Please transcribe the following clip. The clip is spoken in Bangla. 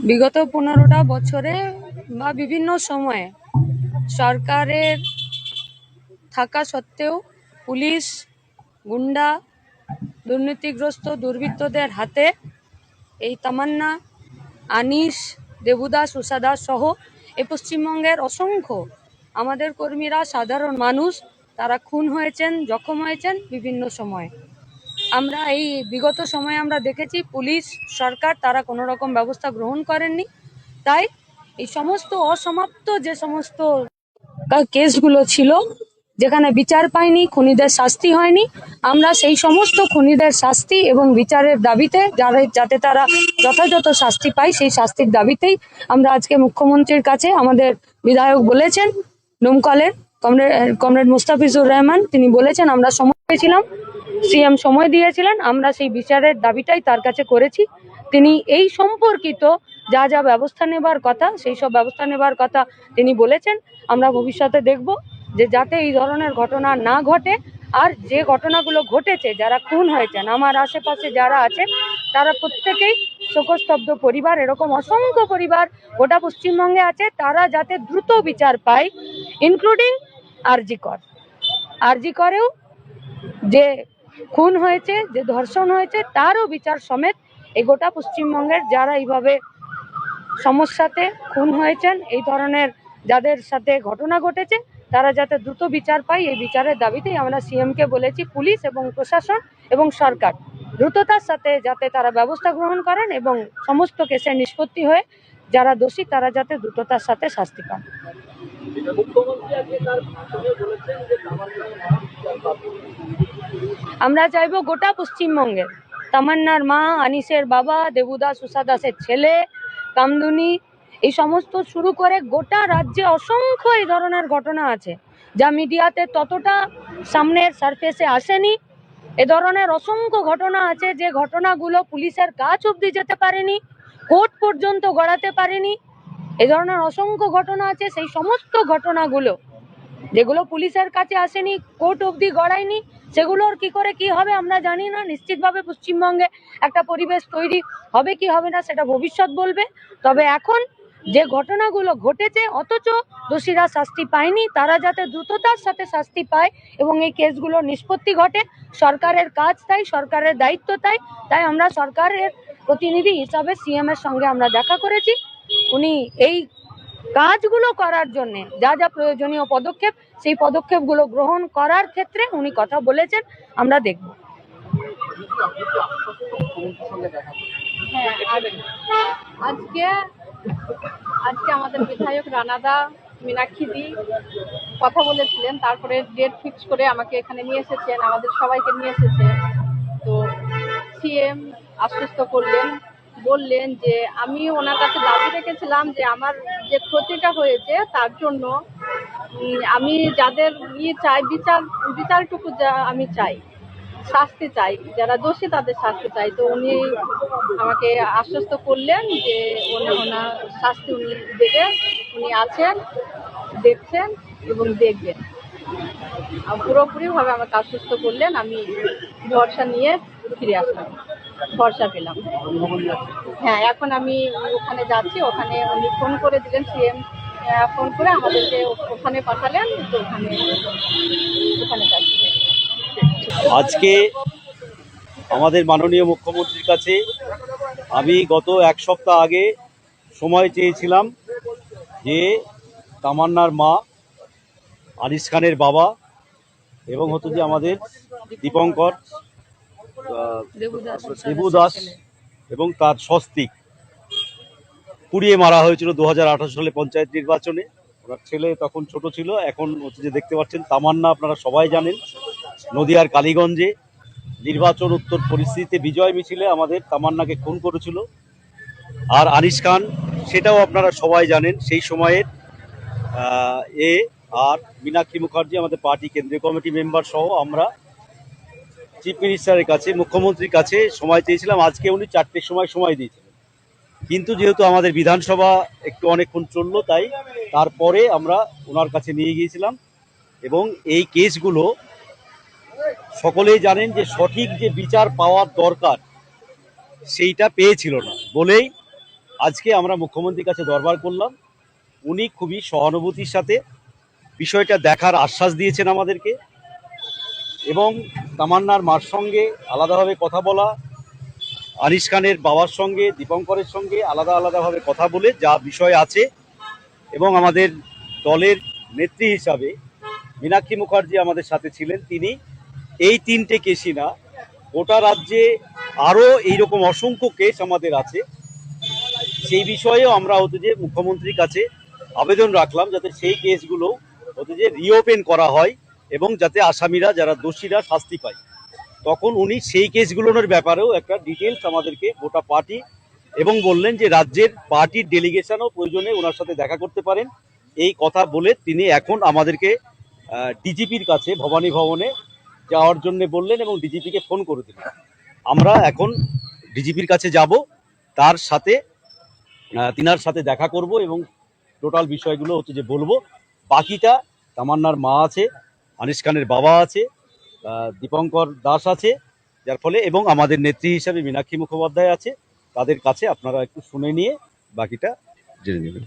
বিগত 15টা বছরে বা বিভিন্ন সময়ে সরকারের থাকা সত্ত্বেও পুলিশ, গুন্ডা, দুর্নীতিগ্রস্ত দুর্বৃত্তদের হাতে এই তামান্না, আনিস, দেবুদাস, উষা দাস সহ এই পশ্চিমবঙ্গের অসংখ্য আমাদের কর্মীরা, সাধারণ মানুষ, তারা খুন হয়েছেন, জখম হয়েছেন বিভিন্ন সময়ে। আমরা এই বিগত সময়ে আমরা দেখেছি পুলিশ, সরকার তারা কোনো রকম ব্যবস্থা গ্রহণ করেননি। তাই এই সমস্ত অসমাপ্ত যে সমস্ত কেসগুলো ছিল, যেখানে বিচার পায়নি, খুনিদের শাস্তি হয়নি, আমরা সেই সমস্ত খুনিদের শাস্তি এবং বিচারের দাবিতে যাতে তারা যথাযথ শাস্তি পায় সেই শাস্তির দাবিতেই আমরা আজকে মুখ্যমন্ত্রীর কাছে, আমাদের বিধায়ক বলেছেন, ডোমকলের কমরেড মুস্তাফিজুর রহমান, তিনি বলেছেন আমরা সময় পেয়েছিলাম, সিএম সময় দিয়েছিলেন, আমরা সেই বিচারের দাবিটাই তার কাছে করেছি। তিনি এই সম্পর্কিত যা যা ব্যবস্থা নেবার কথা সেই সব ব্যবস্থা নেবার কথা তিনি বলেছেন। আমরা ভবিষ্যতে দেখব যে যাতে এই ধরনের ঘটনা না ঘটে, আর যে ঘটনাগুলো ঘটেছে, যারা খুন হয়েছেন, আমার আশেপাশে যারা আছেন তারা প্রত্যেকেই শোকস্তব্ধ পরিবার, এরকম অসংখ্য পরিবার গোটা পশ্চিমবঙ্গে আছে, তারা যাতে দ্রুত বিচার পায়, ইনক্লুডিং আরজি করেও যে খুন হয়েছে, যে ধর্ষণ হয়েছে, তারও বিচার সমেত এই গোটা পশ্চিমবঙ্গের যারা এইভাবে সমস্যাতে খুন হয়েছেন, এই ধরনের যাদের সাথে ঘটনা ঘটেছে, তারা যাতে দ্রুত বিচার পায়, এই বিচারের দাবিতেই আমরা সিএমকে বলেছি পুলিশ এবং প্রশাসন এবং সরকার দ্রুততার সাথে যাতে তারা ব্যবস্থা গ্রহণ করেন এবং সমস্ত কেসের নিষ্পত্তি হয়ে যারা দোষী তারা যাতে দ্রুততার সাথে শাস্তি পান। আমরা চাইবো গোটা পশ্চিমবঙ্গের তামান্নার মা, আনিসের বাবা, দেবুদাস, উষা দাসের ছেলে, কামদুনি, এই সমস্ত শুরু করে গোটা রাজ্যে অসংখ্য এই ধরনের ঘটনা আছে যা মিডিয়াতে ততটা সামনের সারফেসে আসেনি। এ ধরনের অসংখ্য ঘটনা আছে যে ঘটনাগুলো পুলিশের কাছ অবধি যেতে পারেনি, কোর্ট পর্যন্ত গড়াতে পারেনি। এ ধরনের অসংখ্য ঘটনা আছে, সেই সমস্ত ঘটনাগুলো যেগুলো পুলিশের কাছে আসেনি, কোর্ট অবধি গড়ায়নি, সেগুলোর কি করে কি হবে আমরা জানি না। নিশ্চিতভাবে পশ্চিমবঙ্গে একটা পরিবেশ তৈরি হবে কি হবে না সেটা ভবিষ্যৎ বলবে। তবে এখন যে ঘটনাগুলো ঘটেছে অথচ দোষীরা শাস্তি পায়নি, তারা যাতে দ্রুততার সাথে শাস্তি পায় এবং এই কেসগুলোর নিষ্পত্তি ঘটে, সরকারের কাজ তাই, সরকারের দায়িত্ব তাই। তাই আমরা সরকারের প্রতিনিধি হিসাবে সিএম এর সঙ্গে আমরা দেখা করেছি। উনি এই কাজগুলো করার জন্য যা যা প্রয়োজনীয় পদক্ষেপ, সেই পদক্ষেপগুলো গ্রহণ করার ক্ষেত্রে উনি কথা বলেছেন, আমরা দেখব। হ্যাঁ, আজকে আজকে আমাদের বিধায়ক রানাদা, মীনাক্ষীদি কথা বলেছিলেন, তারপরে ডেট ফিক্স করে আমাকে এখানে নিয়ে এসেছেন, আমাদের সবাইকে নিয়ে এসেছেন। তো সিএম আশ্বস্ত করলেন, বললেন যে আমি ওনার কাছে দাবি রেখেছিলাম যে আমার যে ক্ষতিটা হয়েছে তার জন্য আমি যাদের চাই, বিচারটুকু যা আমি চাই, শাস্তি চাই, যারা দোষী তাদের শাস্তি চাই। তো উনি আমাকে আশ্বস্ত করলেন যে ওনার শাস্তি উনি দেবেন, উনি আছেন, দেখছেন এবং দেখবেন। পুরোপুরিভাবে আমাকে আশ্বস্ত করলেন। আমি ভরসা নিয়ে ফিরে আসলাম, ভরসা পেলাম। হ্যাঁ, এখন আমি ওখানে যাচ্ছি, ওখানে উনি ফোন করে দিলেন, সিএম ফোন করে আমাদেরকে ওখানে পাঠালেন, তো ওখানে যাচ্ছি। আজকে আমাদের মাননীয় মুখ্যমন্ত্রীর কাছে আমি গত এক সপ্তাহ আগে সময় চেয়েছিলাম যে তামান্নার মা, আনিস খানের বাবা এবং হচ্ছে যে আমাদের দীপঙ্কর দেবুদাস এবং তার স্বস্তিক পুড়িয়ে মারা হয়েছিল 2018 সালে পঞ্চায়েত নির্বাচনে। ওনার ছেলে তখন ছোট ছিল। এখন হচ্ছে যে দেখতে পাচ্ছেন তামান্না, আপনারা সবাই জানেন, নদিয়ার কালীগঞ্জে নির্বাচন উত্তর পরিস্থিতিতে বিজয় মিছিলে আমাদের তামান্নাকে খুন করেছিল। আর আনিস খান, সেটাও আপনারা সবাই জানেন, সেই সময়ের আর মীনাক্ষী মুখার্জি আমাদের পার্টি কেন্দ্রীয় কমিটি মেম্বার সহ আমরা চিফ মিনিস্টারের কাছে, মুখ্যমন্ত্রীর কাছে সময় চেয়েছিলাম। আজকে উনি 4টের সময় দিয়েছিলেন, কিন্তু যেহেতু আমাদের বিধানসভা একটু অনেকক্ষণ চললো, তাই তারপরে আমরা ওনার কাছে নিয়ে গিয়েছিলাম। এবং এই কেসগুলো সকলেই জানেন যে সঠিক যে বিচার পাওয়ার দরকার সেইটা পেয়েছিল না বলেই আজকে আমরা মুখ্যমন্ত্রীর কাছে দরবার করলাম। উনি খুবই সহানুভূতির সাথে বিষয়টা দেখার আশ্বাস দিয়েছেন আমাদেরকে, এবং তামান্নার মার সঙ্গে আলাদাভাবে কথা বলা, আনিস খানের বাবার সঙ্গে, দীপঙ্করের সঙ্গে আলাদা আলাদাভাবে কথা বলে যা বিষয় আছে, এবং আমাদের দলের নেত্রী হিসাবে মীনাক্ষী মুখার্জি আমাদের সাথে ছিলেন। তিনি এই 3টে কেসই না, গোটা রাজ্যে আরও এইরকম অসংখ্য কেস আমাদের আছে, সেই বিষয়েও আমরা যে মুখ্যমন্ত্রীর কাছে আবেদন রাখলাম যাতে সেই কেসগুলো যে রিওপেন করা হয় এবং যাতে আসামিরা যারা দোষীরা শাস্তি পায়। তখন উনি সেই কেসগুলোর ব্যাপারেও একটা ডিটেলস আমাদেরকে গোটা পার্টি, এবং বললেন যে রাজ্যের পার্টির ডেলিগেশনও প্রয়োজনে ওনার সাথে দেখা করতে পারেন। এই কথা বলে তিনি এখন আমাদেরকে ডিজিপির কাছে ভবানী ভবনে যাওয়ার জন্য বললেন এবং ডিজিপিকে ফোন করে দিলেন। আমরা এখন ডিজিপির কাছে যাব, তার সাথে তিনার সাথে দেখা করব এবং টোটাল বিষয়গুলো যে বলবো। বাকিটা তামান্নার মা আছে, আনিস খানের বাবা আছে, দীপঙ্কর দাস আছে, যার ফলে এবং আমাদের নেত্রী হিসাবে মীনাক্ষী মুখোপাধ্যায় আছে, তাদের কাছে আপনারা একটু শুনে নিয়ে বাকিটা জেনে নেবেন।